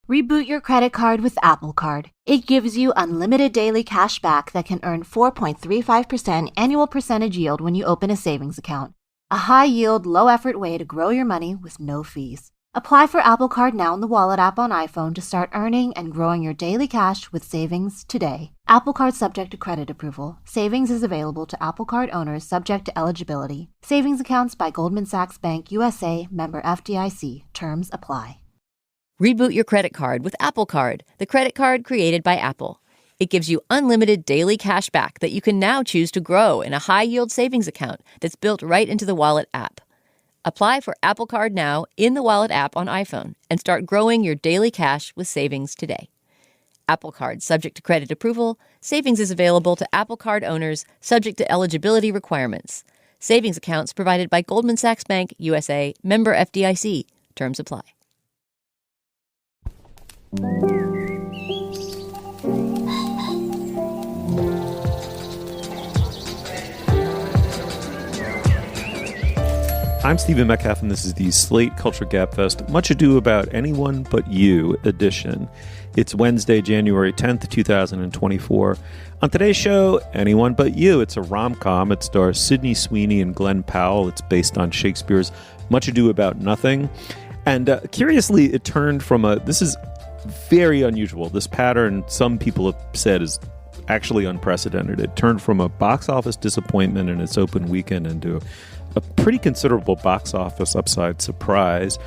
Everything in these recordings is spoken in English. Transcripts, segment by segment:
Reboot your credit card with Apple Card. It gives you unlimited daily cash back that can earn 4.35% annual percentage yield when you open a savings account. A high-yield, low-effort way to grow your money with no fees. Apply for Apple Card now in the Wallet app on iPhone to start earning and growing your daily cash with savings today. Apple Card subject to credit approval. Savings is available to Apple Card owners subject to eligibility. Savings accounts by Goldman Sachs Bank USA, member FDIC. Terms apply. Reboot your credit card with Apple Card, the credit card created by Apple. It gives you unlimited daily cash back that you can now choose to grow in a high-yield savings account that's built right into the Wallet app. Apply for Apple Card now in the Wallet app on iPhone and start growing your daily cash with savings today. Apple Card subject to credit approval. Savings is available to Apple Card owners subject to eligibility requirements. Savings accounts provided by Goldman Sachs Bank USA, member FDIC. Terms apply. I'm Stephen Metcalf, and this is the Slate Culture Gabfest Much Ado About Anyone But You edition. It's Wednesday, January 10th, 2024. On today's show, Anyone But You. It's a rom-com. It stars Sydney Sweeney and Glen Powell. It's based on Shakespeare's Much Ado About Nothing. And curiously, it turned from this is very unusual. This pattern, some people have said, is actually unprecedented. It turned from a box office disappointment in its open weekend into a pretty considerable box office upside surprise.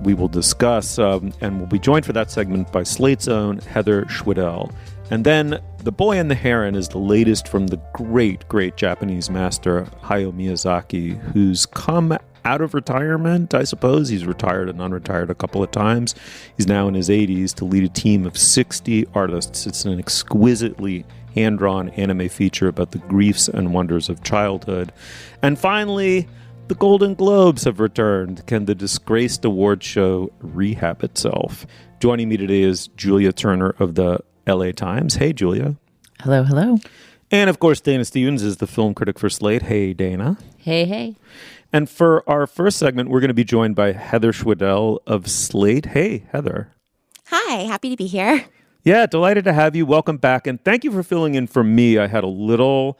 We will discuss, and we'll be joined for that segment by Slate's own Heather Schwedel. And then The Boy and the Heron is the latest from the great, great Japanese master Hayao Miyazaki, who's come out of retirement, I suppose. He's retired and unretired a couple of times. He's now in his 80s to lead a team of 60 artists. It's an exquisitely hand-drawn anime feature about the griefs and wonders of childhood. And finally, the Golden Globes have returned. Can the disgraced award show rehab itself? Joining me today is Julia Turner of the LA Times. Hey, Julia. Hello, hello. And, of course, Dana Stevens is the film critic for Slate. Hey, Dana. Hey, hey. And for our first segment, we're going to be joined by Heather Schwedel of Slate. Hey, Heather. Hi, happy to be here. Yeah, delighted to have you. Welcome back. And thank you for filling in for me. I had a little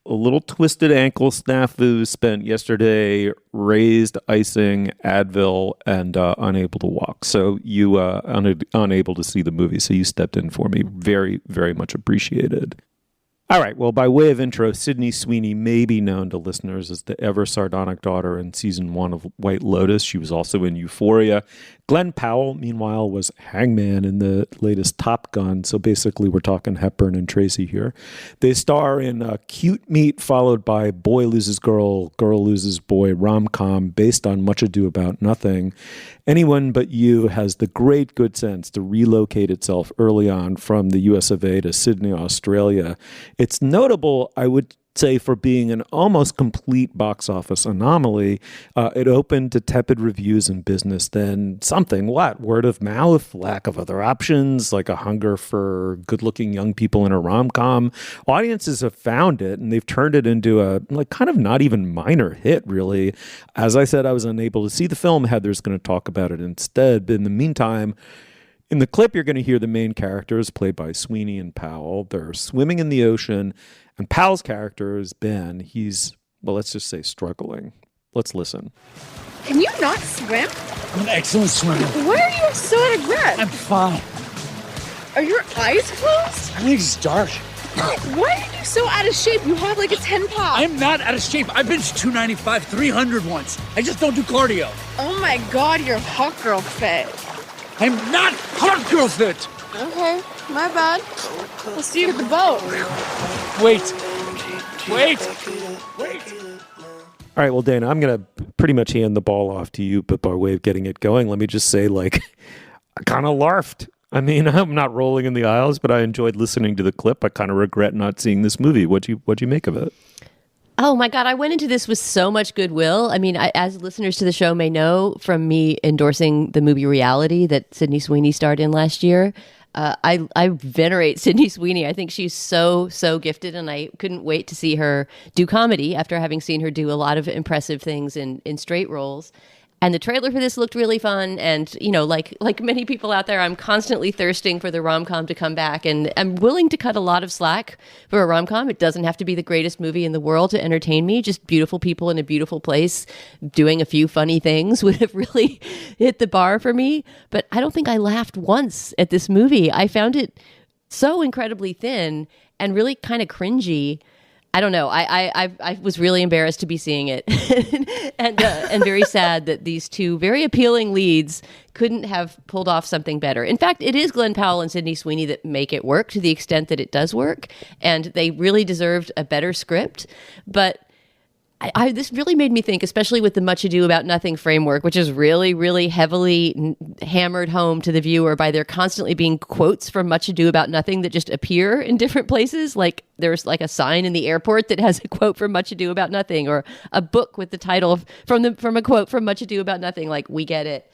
twisted ankle snafu, spent yesterday raised icing, Advil, and unable to walk. So you unable to see the movie. So you stepped in for me. Very, very much appreciated. All right. Well, by way of intro, Sydney Sweeney may be known to listeners as the ever sardonic daughter in season 1 of White Lotus. She was also in Euphoria. Glen Powell, meanwhile, was Hangman in the latest Top Gun. So basically, we're talking Hepburn and Tracy here. They star in Cute Meat, followed by Boy Loses Girl, Girl Loses Boy, rom-com based on Much Ado About Nothing. Anyone But You has the great good sense to relocate itself early on from the US of A to Sydney, Australia. It's notable, I would say, for being an almost complete box office anomaly. It opened to tepid reviews in business, then word of mouth, lack of other options, like a hunger for good-looking young people in a rom-com. Audiences have found it, and they've turned it into a kind of not even minor hit, really. As I said, I was unable to see the film. Heather's going to talk about it instead. But in the meantime, in the clip, you're going to hear the main characters played by Sweeney and Powell. They're swimming in the ocean, and Powell's character is Ben. He's, well, let's just say struggling. Let's listen. Can you not swim? I'm an excellent swimmer. Why are you so out of breath? I'm fine. Are your eyes closed? I think it's dark. Why are you so out of shape? You have like a 10-pack. I'm not out of shape. I've been to 295, 300 once. I just don't do cardio. Oh my God, you're hot girl fit. I'm not hot girl fit. Okay, my bad. I'll see you at the boat. Wait. All right, well, Dana, I'm going to pretty much hand the ball off to you, but by way of getting it going, let me just say, I kind of larfed. I mean, I'm not rolling in the aisles, but I enjoyed listening to the clip. I kind of regret not seeing this movie. What'd you make of it? Oh my God, I went into this with so much goodwill. I mean, as listeners to the show may know from me endorsing the movie Reality that Sydney Sweeney starred in last year, I venerate Sydney Sweeney. I think she's so gifted, and I couldn't wait to see her do comedy after having seen her do a lot of impressive things in straight roles. And the trailer for this looked really fun. And, you know, like many people out there, I'm constantly thirsting for the rom-com to come back. And I'm willing to cut a lot of slack for a rom-com. It doesn't have to be the greatest movie in the world to entertain me. Just beautiful people in a beautiful place doing a few funny things would have really hit the bar for me. But I don't think I laughed once at this movie. I found it so incredibly thin and really kind of cringy. I don't know. I was really embarrassed to be seeing it, and very sad that these two very appealing leads couldn't have pulled off something better. In fact, it is Glen Powell and Sydney Sweeney that make it work to the extent that it does work, and they really deserved a better script. But this really made me think, especially with the Much Ado About Nothing framework, which is really, really heavily hammered home to the viewer by there constantly being quotes from Much Ado About Nothing that just appear in different places. Like there's like a sign in the airport that has a quote from Much Ado About Nothing, or a book with the title from a quote from Much Ado About Nothing, like "We get it."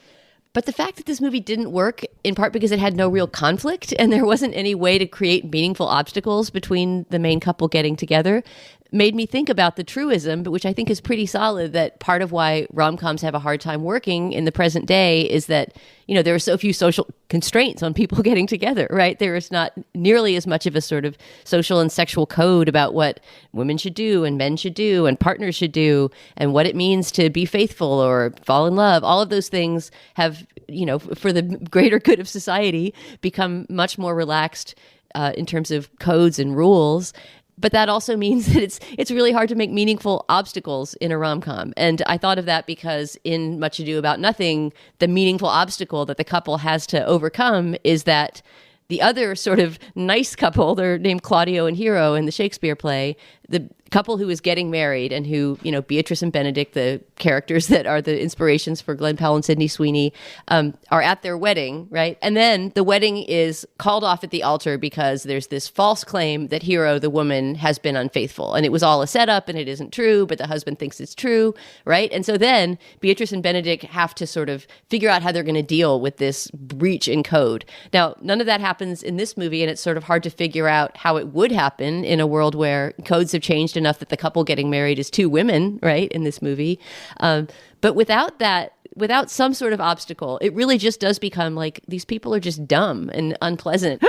But the fact that this movie didn't work, in part because it had no real conflict and there wasn't any way to create meaningful obstacles between the main couple getting together, made me think about the truism, which I think is pretty solid, that part of why rom-coms have a hard time working in the present day is that, you know, there are so few social constraints on people getting together, right? There is not nearly as much of a sort of social and sexual code about what women should do and men should do and partners should do and what it means to be faithful or fall in love. All of those things have, you know, for the greater good of society, become much more relaxed in terms of codes and rules. But that also means that it's really hard to make meaningful obstacles in a rom-com. And I thought of that because in Much Ado About Nothing, the meaningful obstacle that the couple has to overcome is that the other sort of nice couple, they're named Claudio and Hero in the Shakespeare play, the couple who is getting married and who, you know, Beatrice and Benedict, the characters that are the inspirations for Glen Powell and Sydney Sweeney, are at their wedding, right? And then the wedding is called off at the altar because there's this false claim that Hero, the woman, has been unfaithful. And it was all a setup and it isn't true, but the husband thinks it's true, right? And so then Beatrice and Benedict have to sort of figure out how they're going to deal with this breach in code. Now, none of that happens in this movie, and it's sort of hard to figure out how it would happen in a world where codes have changed enough that the couple getting married is two women, right, in this movie. But without that, without some sort of obstacle, it really just does become like these people are just dumb and unpleasant.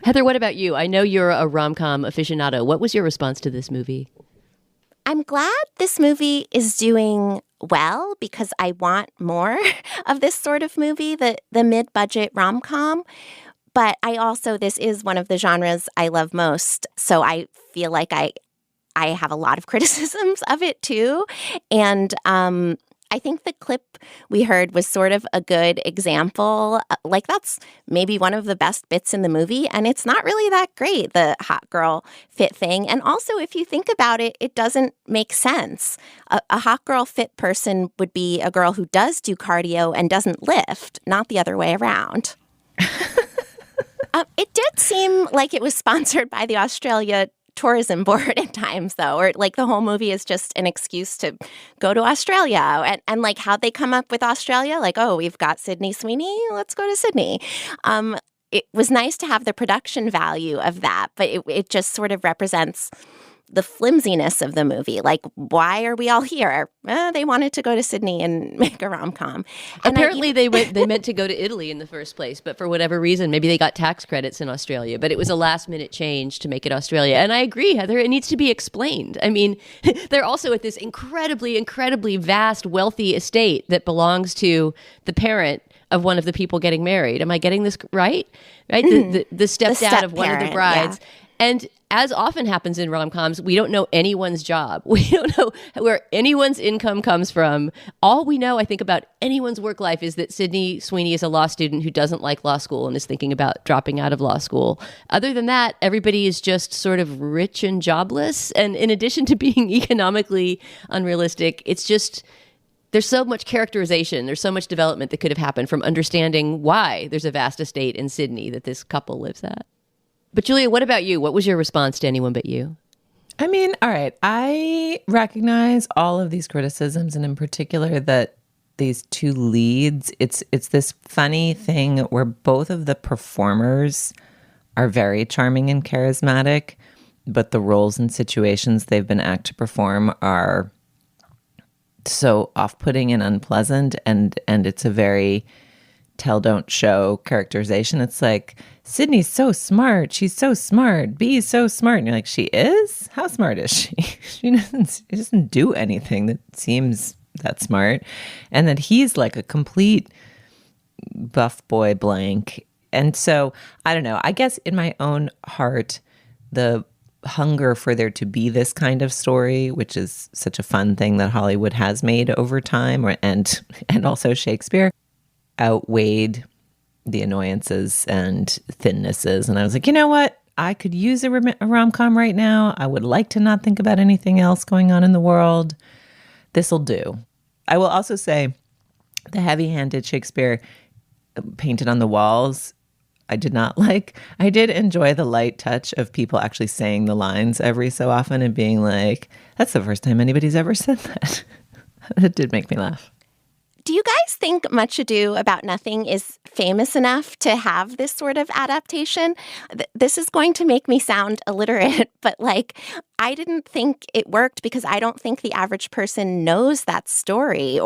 Heather, what about you? I know you're a rom-com aficionado. What was your response to this movie? I'm glad this movie is doing well because I want more of this sort of movie, the mid-budget rom-com. But this is one of the genres I love most. So I feel like I have a lot of criticisms of it too. And I think the clip we heard was sort of a good example. Like that's maybe one of the best bits in the movie. And it's not really that great, the hot girl fit thing. And also, if you think about it, it doesn't make sense. A hot girl fit person would be a girl who does do cardio and doesn't lift, not the other way around. It did seem like it was sponsored by the Australia Tourism Board at times, though, or like the whole movie is just an excuse to go to Australia. And like how they come up with Australia, like, oh, we've got Sydney Sweeney, let's go to Sydney. It was nice to have the production value of that, but it just sort of represents the flimsiness of the movie. Like, why are we all here? They wanted to go to Sydney and make a rom-com. And apparently they meant to go to Italy in the first place, but for whatever reason, maybe they got tax credits in Australia, but it was a last-minute change to make it Australia. And I agree, Heather, it needs to be explained. I mean, they're also at this incredibly, incredibly vast, wealthy estate that belongs to the parent of one of the people getting married. Am I getting this right? Right? The stepdad of one of the brides. Yeah. And as often happens in rom-coms, we don't know anyone's job. We don't know where anyone's income comes from. All we know, I think, about anyone's work life is that Sydney Sweeney is a law student who doesn't like law school and is thinking about dropping out of law school. Other than that, everybody is just sort of rich and jobless. And in addition to being economically unrealistic, it's just... there's so much characterization, there's so much development that could have happened from understanding why there's a vast estate in Sydney that this couple lives at. But Julia, what about you? What was your response to Anyone But You? I mean, all right, I recognize all of these criticisms, and in particular that these two leads, it's this funny thing where both of the performers are very charming and charismatic, but the roles and situations they've been asked to perform are so off-putting and unpleasant, and it's a very tell don't show characterization. It's like, Sydney's so smart, she's so smart, Bee's so smart, and you're like, she is? How smart is she? She doesn't do anything that seems that smart. And that he's like a complete buff boy blank. And so I don't know, I guess in my own heart, the hunger for there to be this kind of story, which is such a fun thing that Hollywood has made over time, and also Shakespeare, outweighed the annoyances and thinnesses. And I was like, you know what? I could use a rom-com right now. I would like to not think about anything else going on in the world. This'll do. I will also say the heavy-handed Shakespeare painted on the walls, I did not like. I did enjoy the light touch of people actually saying the lines every so often and being like, that's the first time anybody's ever said that. It did make me laugh. Do you guys think Much Ado About Nothing is famous enough to have this sort of adaptation? This is going to make me sound illiterate, but like, I didn't think it worked because I don't think the average person knows that story,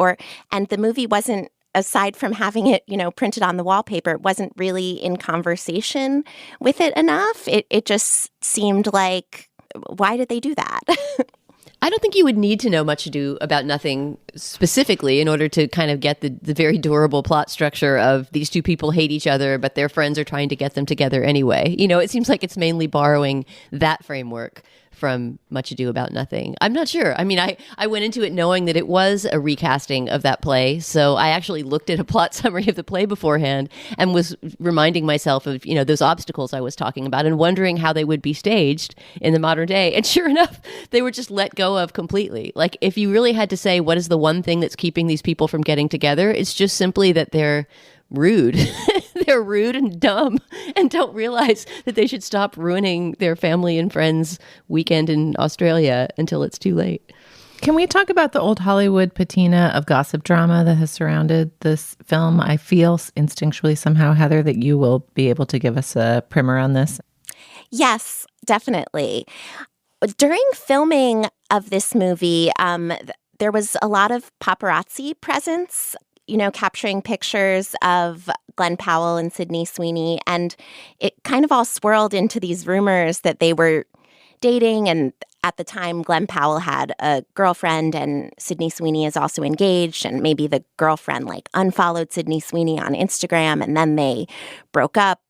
and the movie wasn't, aside from having it, printed on the wallpaper, it wasn't really in conversation with it enough. It just seemed like, why did they do that? I don't think you would need to know Much Ado About Nothing specifically in order to kind of get the very durable plot structure of these two people hate each other, but their friends are trying to get them together anyway. It seems like it's mainly borrowing that framework from Much Ado About Nothing. I'm not sure. I mean, I went into it knowing that it was a recasting of that play. So I actually looked at a plot summary of the play beforehand and was reminding myself of, those obstacles I was talking about and wondering how they would be staged in the modern day. And sure enough, they were just let go of completely. Like, if you really had to say, what is the one thing that's keeping these people from getting together? It's just simply that they're rude. They're rude and dumb and don't realize that they should stop ruining their family and friends' weekend in Australia until it's too late. Can we talk about the old Hollywood patina of gossip drama that has surrounded this film? I feel instinctually somehow, Heather, that you will be able to give us a primer on this. Yes, definitely. During filming of this movie, there was a lot of paparazzi presence, capturing pictures of Glen Powell and Sydney Sweeney. And it kind of all swirled into these rumors that they were dating. And at the time, Glen Powell had a girlfriend and Sydney Sweeney is also engaged. And maybe the girlfriend unfollowed Sydney Sweeney on Instagram and then they broke up.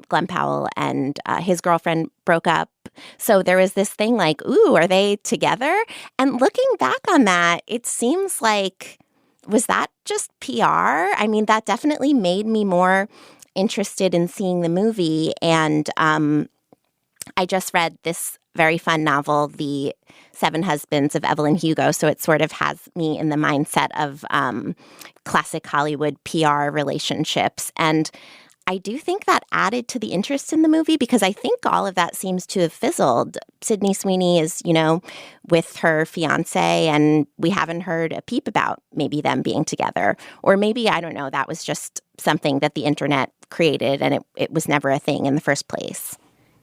Glen Powell and his girlfriend broke up. So there was this thing like, ooh, are they together? And looking back on that, it seems like, was that just PR? I mean, that definitely made me more interested in seeing the movie. And I just read this very fun novel, The Seven Husbands of Evelyn Hugo. So it sort of has me in the mindset of classic Hollywood PR relationships. And I do think that added to the interest in the movie because I think all of that seems to have fizzled. Sydney Sweeney is, with her fiance, and we haven't heard a peep about maybe them being together. Or maybe, I don't know, that was just something that the internet created and it was never a thing in the first place.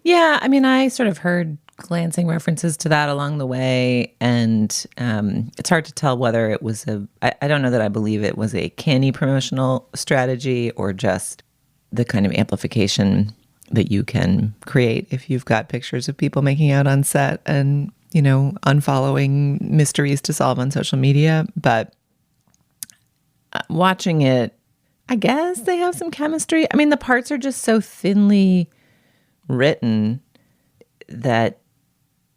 Yeah, I mean, I sort of heard glancing references to that along the way, and it's hard to tell whether it was I don't know that I believe it was a canny promotional strategy or just the kind of amplification that you can create if you've got pictures of people making out on set and, unfollowing mysteries to solve on social media. But watching it, I guess they have some chemistry. I mean, the parts are just so thinly written that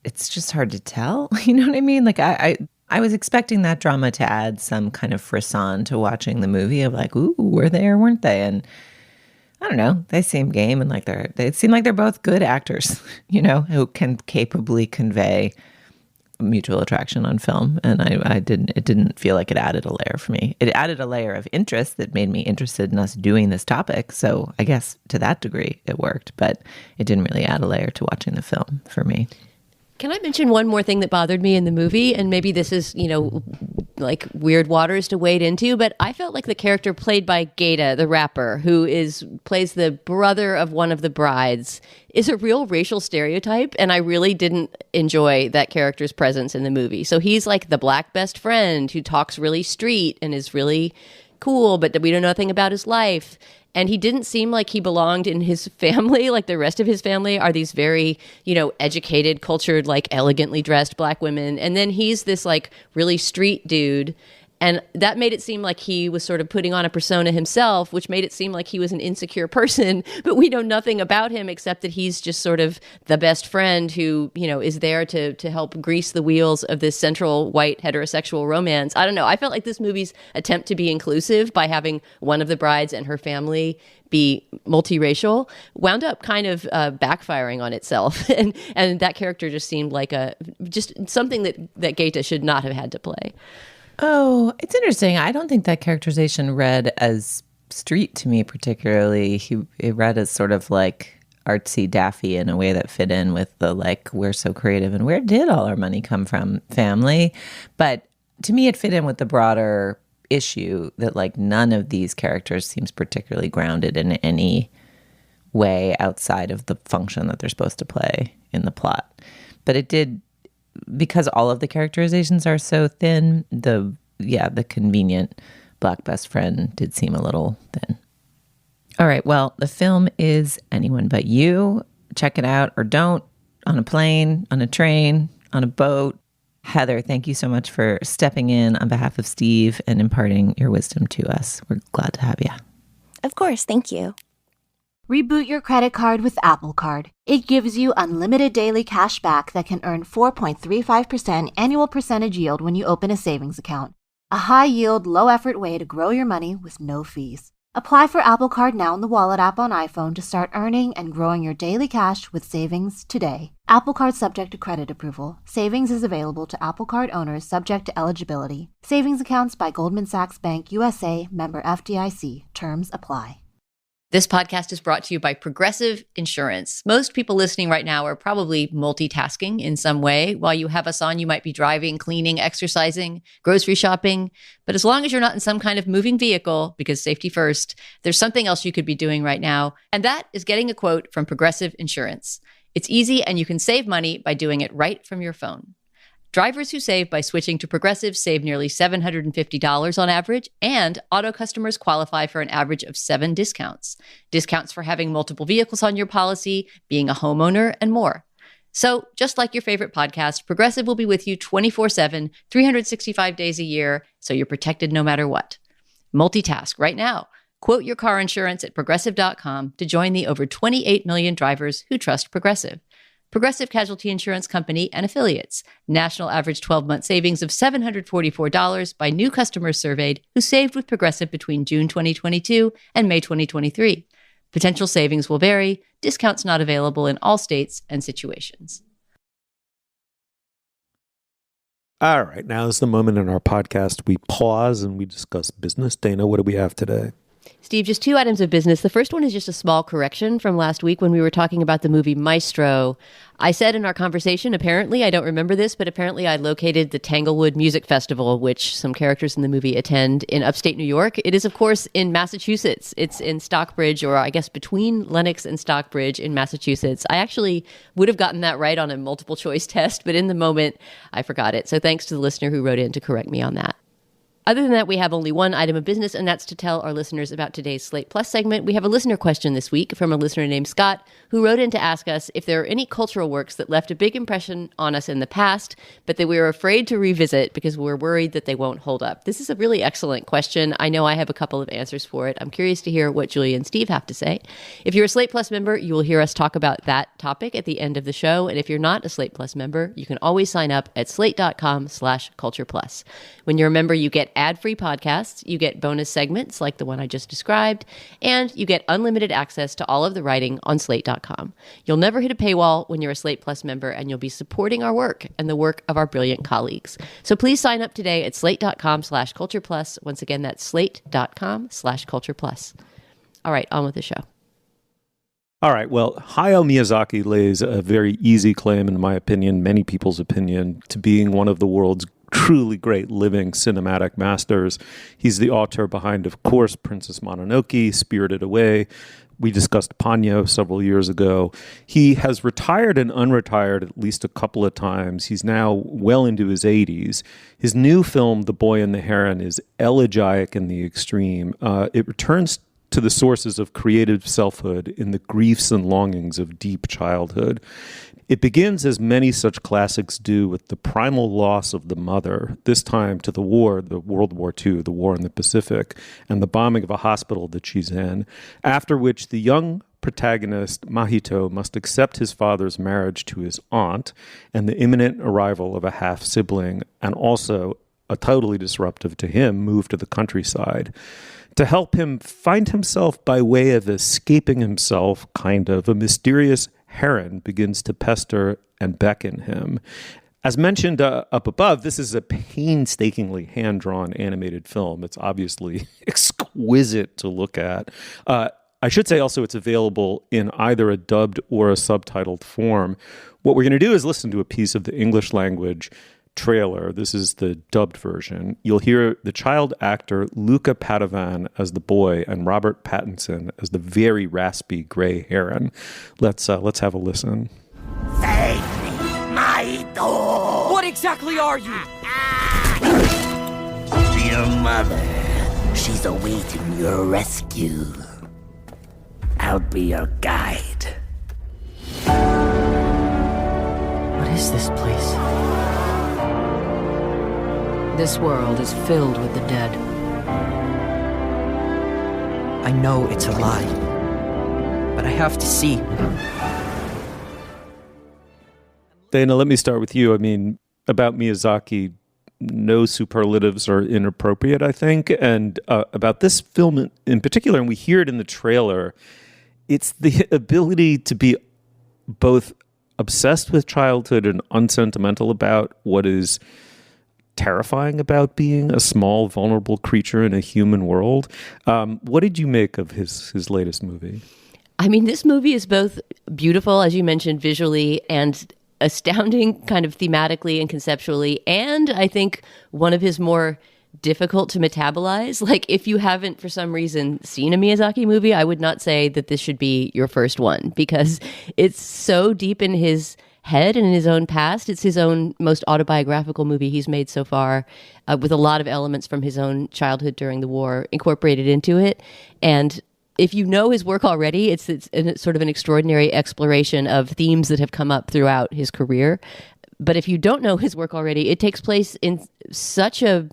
it's just hard to tell. You know what I mean? Like, I was expecting that drama to add some kind of frisson to watching the movie of like, ooh, were they or weren't they? And I don't know, they seem game and like they seem like they're both good actors, who can capably convey mutual attraction on film. And it didn't feel like it added a layer for me. It added a layer of interest that made me interested in us doing this topic. So I guess to that degree it worked, but it didn't really add a layer to watching the film for me. Can I mention one more thing that bothered me in the movie? And maybe this is, like weird waters to wade into, but I felt like the character played by Gaeta, the rapper, who plays the brother of one of the brides, is a real racial stereotype, and I really didn't enjoy that character's presence in the movie. So he's like the black best friend who talks really street and is really cool, but we know nothing about his life. And he didn't seem like he belonged in his family. Like the rest of his family are these very, educated, cultured, like elegantly dressed black women. And then he's this like really street dude. And that made it seem like he was sort of putting on a persona himself, which made it seem like he was an insecure person. But we know nothing about him except that he's just sort of the best friend who, is there to help grease the wheels of this central white heterosexual romance. I don't know. I felt like this movie's attempt to be inclusive by having one of the brides and her family be multiracial wound up kind of backfiring on itself. And that character just seemed like just something that Gaeta should not have had to play. Oh, it's interesting. I don't think that characterization read as street to me particularly. It read as sort of like artsy daffy in a way that fit in with the like, we're so creative and where did all our money come from family. But to me, it fit in with the broader issue that like none of these characters seems particularly grounded in any way outside of the function that they're supposed to play in the plot. But it did, because all of the characterizations are so thin, the convenient black best friend did seem a little thin. All right, well, the film is Anyone But You. Check it out or don't, on a plane, on a train, on a boat. Heather, thank you so much for stepping in on behalf of Steve and imparting your wisdom to us. We're glad to have you. Of course, thank you. Reboot your credit card with Apple Card. It gives you unlimited daily cash back that can earn 4.35% annual percentage yield when you open a savings account. A high-yield, low-effort way to grow your money with no fees. Apply for Apple Card now in the Wallet app on iPhone to start earning and growing your daily cash with savings today. Apple Card subject to credit approval. Savings is available to Apple Card owners subject to eligibility. Savings accounts by Goldman Sachs Bank USA, member FDIC. Terms apply. This podcast is brought to you by Progressive Insurance. Most people listening right now are probably multitasking in some way. While you have us on, you might be driving, cleaning, exercising, grocery shopping. But as long as you're not in some kind of moving vehicle, because safety first, there's something else you could be doing right now. And that is getting a quote from Progressive Insurance. It's easy and you can save money by doing it right from your phone. Drivers who save by switching to Progressive save nearly $750 on average, and auto customers qualify for an average of 7 discounts. Discounts for having multiple vehicles on your policy, being a homeowner, and more. So, just like your favorite podcast, Progressive will be with you 24/7, 365 days a year, so you're protected no matter what. Multitask right now. Quote your car insurance at Progressive.com to join the over 28 million drivers who trust Progressive. Progressive Casualty Insurance Company and Affiliates. National average 12-month savings of $744 by new customers surveyed who saved with Progressive between June 2022 and May 2023. Potential savings will vary. Discounts not available in all states and situations. All right, now is the moment in our podcast we pause and we discuss business. Dana, what do we have today? Steve, just 2 items of business. The first one is just a small correction from last week when we were talking about the movie Maestro. I said in our conversation, apparently, I don't remember this, but apparently I located the Tanglewood Music Festival, which some characters in the movie attend, in upstate New York. It is, of course, in Massachusetts. It's in Stockbridge, or I guess between Lenox and Stockbridge in Massachusetts. I actually would have gotten that right on a multiple choice test, but in the moment, I forgot it. So thanks to the listener who wrote in to correct me on that. Other than that, we have only one item of business, and that's to tell our listeners about today's Slate Plus segment. We have a listener question this week from a listener named Scott, who wrote in to ask us if there are any cultural works that left a big impression on us in the past, but that we are afraid to revisit because we're worried that they won't hold up. This is a really excellent question. I know I have a couple of answers for it. I'm curious to hear what Julia and Steve have to say. If you're a Slate Plus member, you will hear us talk about that topic at the end of the show. And if you're not a Slate Plus member, you can always sign up at slate.com/cultureplus. When you're a member, you get ad-free podcasts, you get bonus segments like the one I just described, and you get unlimited access to all of the writing on slate.com. You'll never hit a paywall when you're a Slate Plus member, and you'll be supporting our work and the work of our brilliant colleagues. So please sign up today at slate.com/cultureplus. Once again, that's slate.com/cultureplus. All right, on with the show. All right. Well, Hayao Miyazaki lays a very easy claim, in my opinion, many people's opinion, to being one of the world's truly great living cinematic masters. He's the author behind, of course, Princess Mononoke, Spirited Away. We discussed Ponyo several years ago. He has retired and unretired at least a couple of times. He's now well into his 80s. His new film, The Boy and the Heron, is elegiac in the extreme. It returns to the sources of creative selfhood in the griefs and longings of deep childhood. It begins, as many such classics do, with the primal loss of the mother, this time to the war, the World War II, the war in the Pacific, and the bombing of a hospital that she's in, after which the young protagonist, Mahito, must accept his father's marriage to his aunt and the imminent arrival of a half-sibling, and also a totally disruptive to him move to the countryside. To help him find himself by way of escaping himself, kind of, a mysterious Heron begins to pester and beckon him. As mentioned up above, this is a painstakingly hand-drawn animated film. It's obviously exquisite to look at. I should say also it's available in either a dubbed or a subtitled form. What we're going to do is listen to a piece of the English language trailer. This is the dubbed version. You'll hear the child actor Luca Padovan as the boy and Robert Pattinson as the very raspy gray heron. Let's have a listen. Save me, Mahito! What exactly are you? Your mother. She's awaiting your rescue. I'll be your guide. What is this place? This world is filled with the dead. I know it's a lie, but I have to see. Dana, let me start with you. I mean, about Miyazaki, no superlatives are inappropriate, I think. And about this film in particular, and we hear it in the trailer, it's the ability to be both obsessed with childhood and unsentimental about what is terrifying about being a small, vulnerable creature in a human world. What did you make of his latest movie? I mean, this movie is both beautiful, as you mentioned, visually, and astounding kind of thematically and conceptually, and I think one of his more difficult to metabolize. Like, if you haven't for some reason seen a Miyazaki movie, I would not say that this should be your first one, because it's so deep in his head and in his own past. It's his own most autobiographical movie he's made so far, with a lot of elements from his own childhood during the war incorporated into it. And if you know his work already, it's sort of an extraordinary exploration of themes that have come up throughout his career. But if you don't know his work already, it takes place in such a,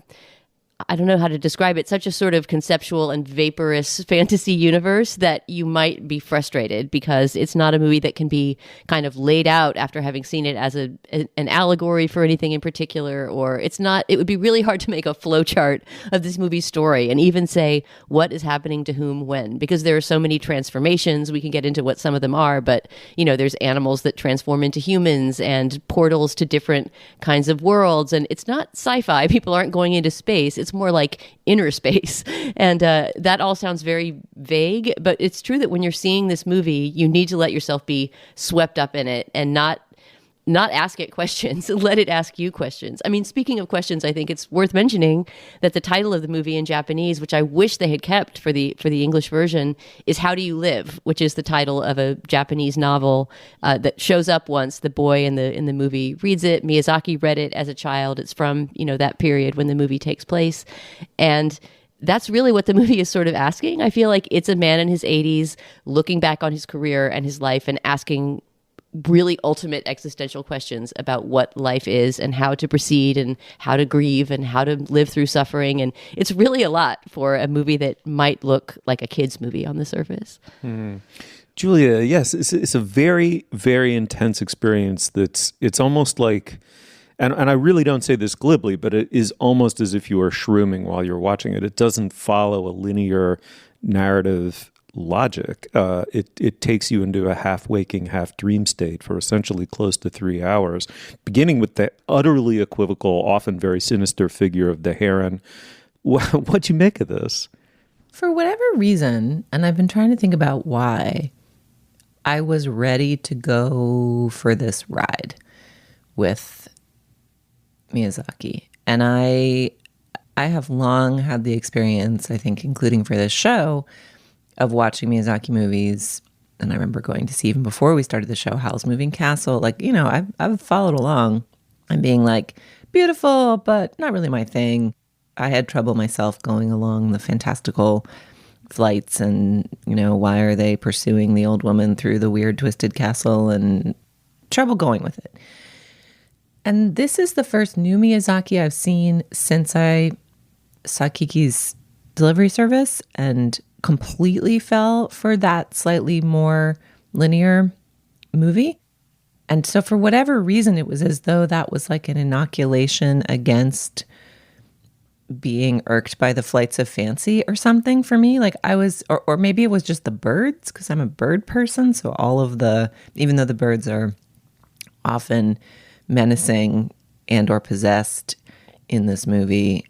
I don't know how to describe it, such a sort of conceptual and vaporous fantasy universe that you might be frustrated, because it's not a movie that can be kind of laid out after having seen it as an allegory for anything in particular, or it would be really hard to make a flowchart of this movie's story and even say what is happening to whom when, because there are so many transformations. We can get into what some of them are, but there's animals that transform into humans and portals to different kinds of worlds, and it's not sci-fi. People aren't going into space. It's more like inner space. And that all sounds very vague, but it's true that when you're seeing this movie, you need to let yourself be swept up in it and not ask it questions. Let it ask you questions. I mean, speaking of questions, I think it's worth mentioning that the title of the movie in Japanese, which I wish they had kept for the English version, is How Do You Live?, which is the title of a Japanese novel that shows up once. The boy in the movie reads it. Miyazaki read it as a child. It's from, that period when the movie takes place. And that's really what the movie is sort of asking. I feel like it's a man in his 80s looking back on his career and his life and asking really ultimate existential questions about what life is and how to proceed and how to grieve and how to live through suffering. And it's really a lot for a movie that might look like a kid's movie on the surface. Julia, yes, it's a very, very intense experience. It's almost like, and I really don't say this glibly, but it is almost as if you are shrooming while you're watching it. It doesn't follow a linear narrative logic. It takes you into a half waking, half dream state for essentially close to 3 hours, beginning with the utterly equivocal, often very sinister figure of the Heron. What'd you make of this? For whatever reason, and I've been trying to think about why, I was ready to go for this ride with Miyazaki. And I have long had the experience, I think, including for this show, of watching Miyazaki movies. And I remember going to see, even before we started the show, Howl's Moving Castle. Like, you know, I've followed along and being like, beautiful, but not really my thing. I had trouble myself going along the fantastical flights and, you know, why are they pursuing the old woman through the weird twisted castle, and trouble going with it. And this is the first new Miyazaki I've seen since I saw Kiki's Delivery Service and completely fell for that slightly more linear movie. And so for whatever reason, it was as though that was like an inoculation against being irked by the flights of fancy or something for me. Like I was, or maybe it was just the birds, because I'm a bird person. So all of the, even though the birds are often menacing and or possessed in this movie,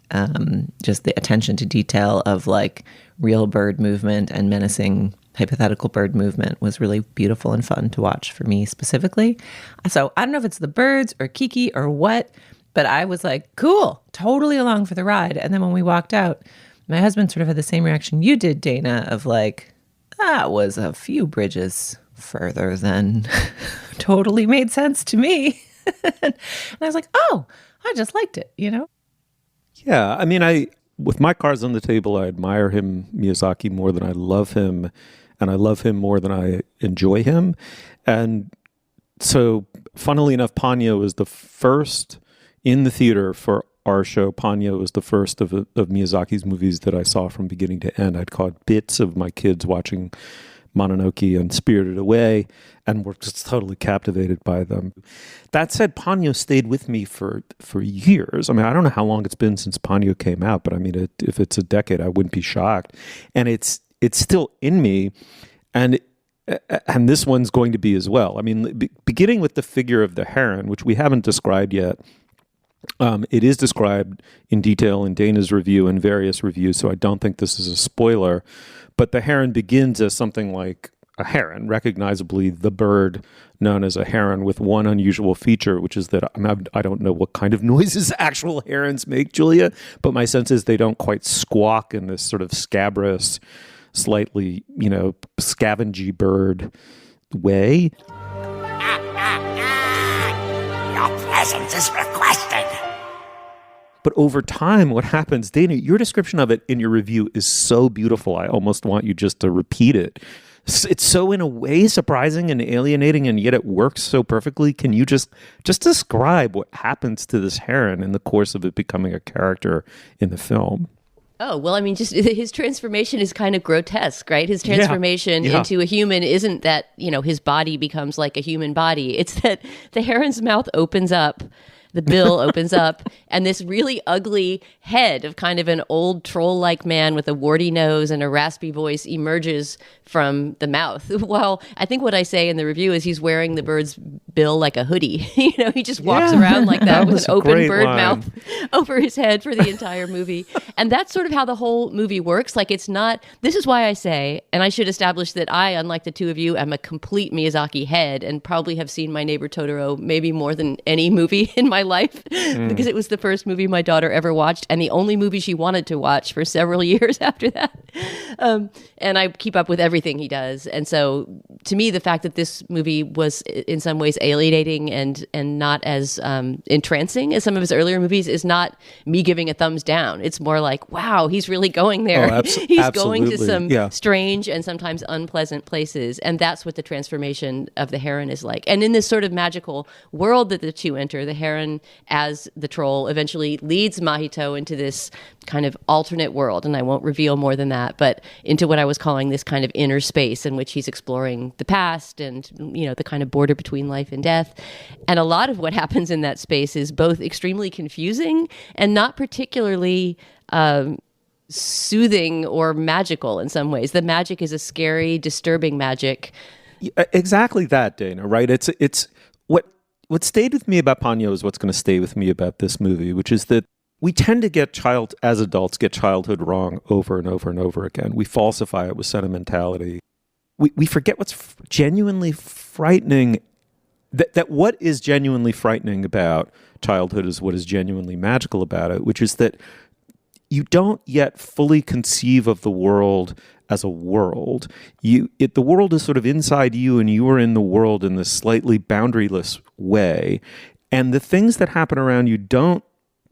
just the attention to detail of like real bird movement and menacing hypothetical bird movement was really beautiful and fun to watch for me specifically. So I don't know if it's the birds or Kiki or what, but I was like, cool, totally along for the ride. And then when we walked out, my husband sort of had the same reaction you did, Dana, of like, that was a few bridges further than totally made sense to me. And I was like, oh, I just liked it, you know? Yeah, I mean, with my cards on the table, I admire him, Miyazaki, more than I love him, and I love him more than I enjoy him. And so, funnily enough, Ponyo was the first in the theater for our show. Ponyo was the first of Miyazaki's movies that I saw from beginning to end. I'd caught bits of my kids watching Mononoke and Spirited Away, and were just totally captivated by them. That said, Ponyo stayed with me for years. I mean, I don't know how long it's been since Ponyo came out, but I mean, if it's a decade, I wouldn't be shocked. And it's still in me, and this one's going to be as well. I mean, beginning with the figure of the heron, which we haven't described yet. It is described in detail in Dana's review and various reviews, so I don't think this is a spoiler. But the heron begins as something like a heron, recognizably the bird known as a heron, with one unusual feature, which is that I don't know what kind of noises actual herons make, Julia, but my sense is they don't quite squawk in this sort of scabrous, slightly, you know, scavengy bird way. Your presence is requested. But over time, what happens, Dana, your description of it in your review is so beautiful. I almost want you just to repeat it. It's so, in a way, surprising and alienating, and yet it works so perfectly. Can you just describe what happens to this heron in the course of it becoming a character in the film? Oh, well, I mean, just his transformation is kind of grotesque, right? His transformation into a human isn't that, you know, his body becomes like a human body. It's that the heron's mouth opens up, the bill opens up, and this really ugly head of kind of an old troll-like man with a warty nose and a raspy voice emerges from the mouth. Well, I think what I say in the review is he's wearing the bird's bill like a hoodie. You know, he just walks around like that with an open bird mouth over his head for the entire movie. And that's sort of how the whole movie works. Like, it's not, this is why I say, and I should establish that I, unlike the two of you, am a complete Miyazaki head and probably have seen My Neighbor Totoro maybe more than any movie in my life because it was the first movie my daughter ever watched and the only movie she wanted to watch for several years after that. And I keep up with everything he does. And so to me, the fact that this movie was in some ways alienating and not as entrancing as some of his earlier movies is not me giving a thumbs down. It's more like, wow, he's really going there. Oh, he's going to some strange and sometimes unpleasant places. And that's what the transformation of the heron is like. And in this sort of magical world that the two enter, the heron as the troll eventually leads Mahito into this kind of alternate world. And I won't reveal more than that, but into what I was calling this kind of inner space in which he's exploring the past and, you know, the kind of border between life and death. And a lot of what happens in that space is both extremely confusing and not particularly soothing or magical in some ways. The magic is a scary, disturbing magic. Exactly that, Dana, right? It's what stayed with me about Ponyo is what's going to stay with me about this movie, which is that we tend to as adults, get childhood wrong over and over and over again. We falsify it with sentimentality. We forget what's genuinely frightening. That what is genuinely frightening about childhood is what is genuinely magical about it, which is that you don't yet fully conceive of the world as a world. The world is sort of inside you, and you are in the world in this slightly boundaryless way. And the things that happen around you don't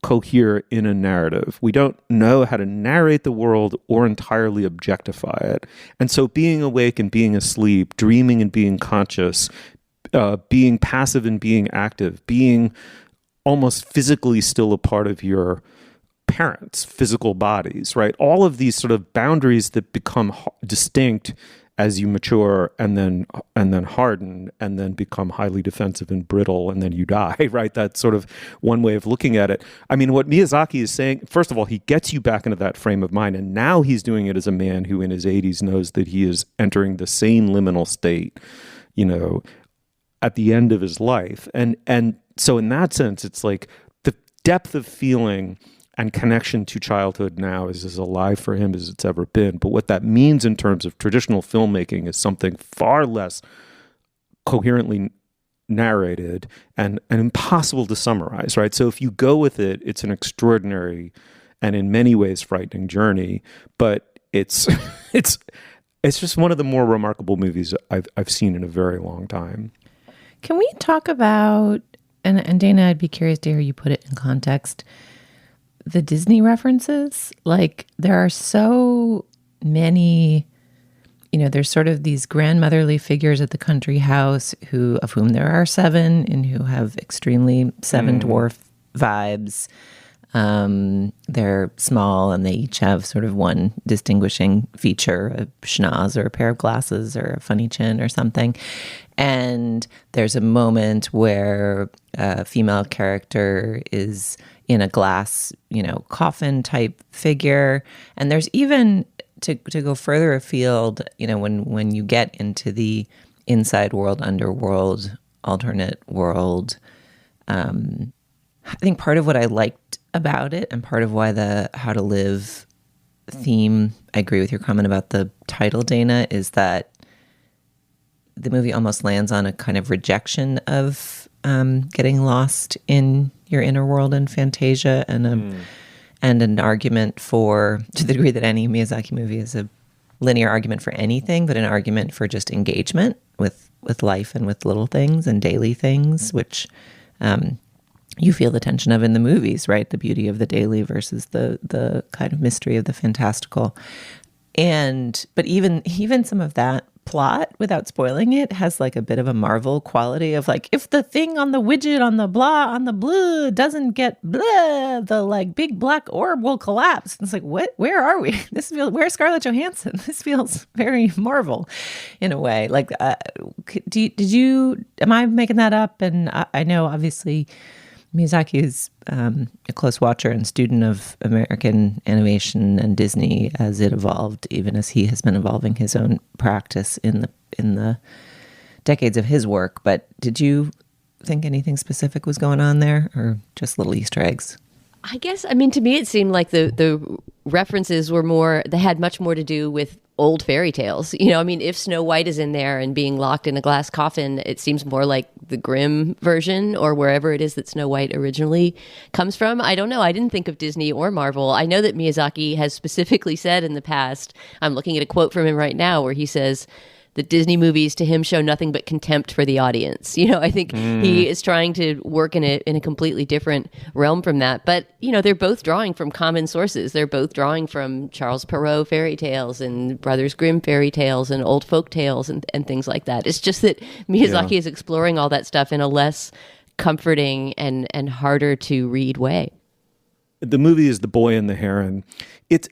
cohere in a narrative. We don't know how to narrate the world or entirely objectify it. And so being awake and being asleep, dreaming and being conscious, being passive and being active, being almost physically still a part of your parents' physical bodies, right? All of these sort of boundaries that become distinct as you mature and then harden and then become highly defensive and brittle and then you die, right? That's sort of one way of looking at it. I mean, what Miyazaki is saying, first of all, he gets you back into that frame of mind, and now he's doing it as a man who in his 80s knows that he is entering the same liminal state, at the end of his life. And so in that sense, it's like the depth of feeling and connection to childhood now is as alive for him as it's ever been. But what that means in terms of traditional filmmaking is something far less coherently narrated and impossible to summarize, right? So if you go with it, it's an extraordinary and in many ways frightening journey, but it's just one of the more remarkable movies I've seen in a very long time. Can we talk about, and Dana, I'd be curious to hear you put it in context, the Disney references? Like, there are so many, there's sort of these grandmotherly figures at the country house of whom there are 7 and who have extremely Seven Dwarf vibes. They're small and they each have sort of one distinguishing feature, a schnoz or a pair of glasses or a funny chin or something. And there's a moment where a female character is in a glass, coffin type figure. And there's even, to go further afield, when you get into the inside world, underworld, alternate world, I think part of what I liked about it and part of why the How to Live theme, I agree with your comment about the title, Dana, is that the movie almost lands on a kind of rejection of getting lost in your inner world and fantasia, and an argument for, to the degree that any Miyazaki movie is a linear argument for anything, but an argument for just engagement with life and with little things and daily things, which you feel the tension of in the movies, right? The beauty of the daily versus the kind of mystery of the fantastical. But even some of that plot, without spoiling it, has like a bit of a Marvel quality of like, if the thing on the widget on the blah on the blue doesn't get blah, the like big black orb will collapse. And it's like, what? Where are we? Where's Scarlett Johansson? This feels very Marvel in a way. Like, am I making that up? And I know obviously Miyazaki is a close watcher and student of American animation and Disney as it evolved, even as he has been evolving his own practice in the decades of his work. But did you think anything specific was going on there, or just little Easter eggs? I guess, to me it seemed like the references were they had much more to do with old fairy tales. If Snow White is in there and being locked in a glass coffin, it seems more like the Grimm version or wherever it is that Snow White originally comes from. I don't know. I didn't think of Disney or Marvel. I know that Miyazaki has specifically said in the past, I'm looking at a quote from him right now where he says, the Disney movies to him show nothing but contempt for the audience. I think he is trying to work in a completely different realm from that. But, they're both drawing from common sources. They're both drawing from Charles Perrault fairy tales and Brothers Grimm fairy tales and old folk tales and things like that. It's just that Miyazaki is exploring all that stuff in a less comforting and harder to read way. The movie is The Boy and the Heron.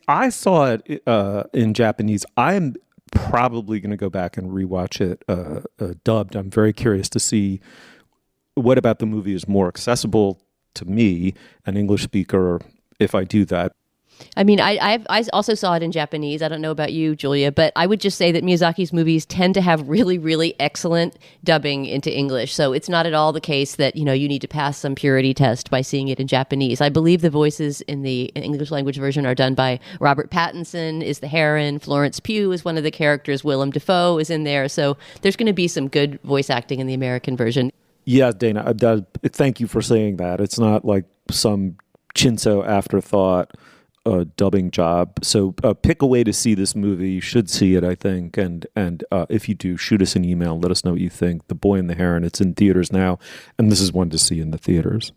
I saw it in Japanese. I'm probably going to go back and rewatch it dubbed. I'm very curious to see what about the movie is more accessible to me, an English speaker, if I do that. I mean, I also saw it in Japanese. I don't know about you, Julia, but I would just say that Miyazaki's movies tend to have really, really excellent dubbing into English. So it's not at all the case that, you need to pass some purity test by seeing it in Japanese. I believe the voices in the English language version are done by Robert Pattinson is the Heron, Florence Pugh is one of the characters, Willem Dafoe is in there. So there's going to be some good voice acting in the American version. Yeah, Dana, thank you for saying that. It's not like some Chinso afterthought dubbing job. So pick a way to see this movie. You should see it, I think. And if you do, shoot us an email. Let us know what you think. The Boy and the Heron, it's in theaters now. And this is one to see in the theaters.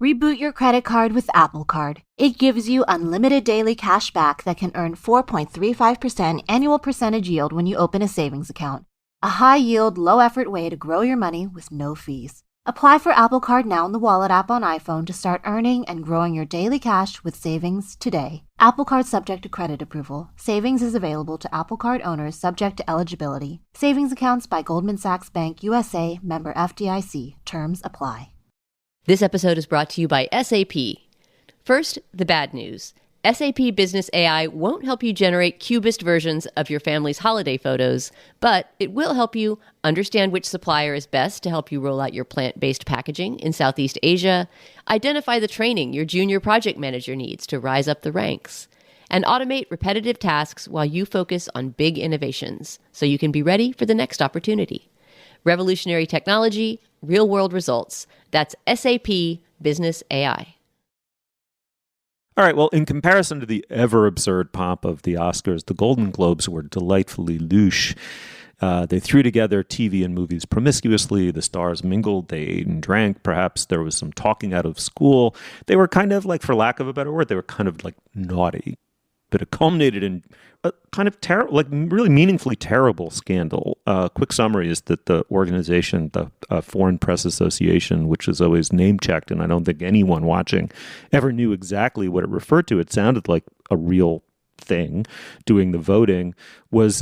Reboot your credit card with Apple Card. It gives you unlimited daily cash back that can earn 4.35% annual percentage yield when you open a savings account. A high-yield, low-effort way to grow your money with no fees. Apply for Apple Card now in the Wallet app on iPhone to start earning and growing your daily cash with savings today. Apple Card subject to credit approval. Savings is available to Apple Card owners subject to eligibility. Savings accounts by Goldman Sachs Bank USA, member FDIC. Terms apply. This episode is brought to you by SAP. First, the bad news. SAP Business AI won't help you generate cubist versions of your family's holiday photos, but it will help you understand which supplier is best to help you roll out your plant-based packaging in Southeast Asia, identify the training your junior project manager needs to rise up the ranks, and automate repetitive tasks while you focus on big innovations so you can be ready for the next opportunity. Revolutionary technology, real-world results. That's SAP Business AI. All right, well, in comparison to the ever-absurd pomp of the Oscars, the Golden Globes were delightfully louche. They threw together TV and movies promiscuously. The stars mingled. They ate and drank. Perhaps there was some talking out of school. They were kind of like, for lack of a better word, they were kind of like naughty. But it culminated in a kind of terrible, like really meaningfully terrible scandal. Quick summary is that the organization, the Foreign Press Association, which is always name-checked, and I don't think anyone watching ever knew exactly what it referred to. It sounded like a real thing. Doing the voting was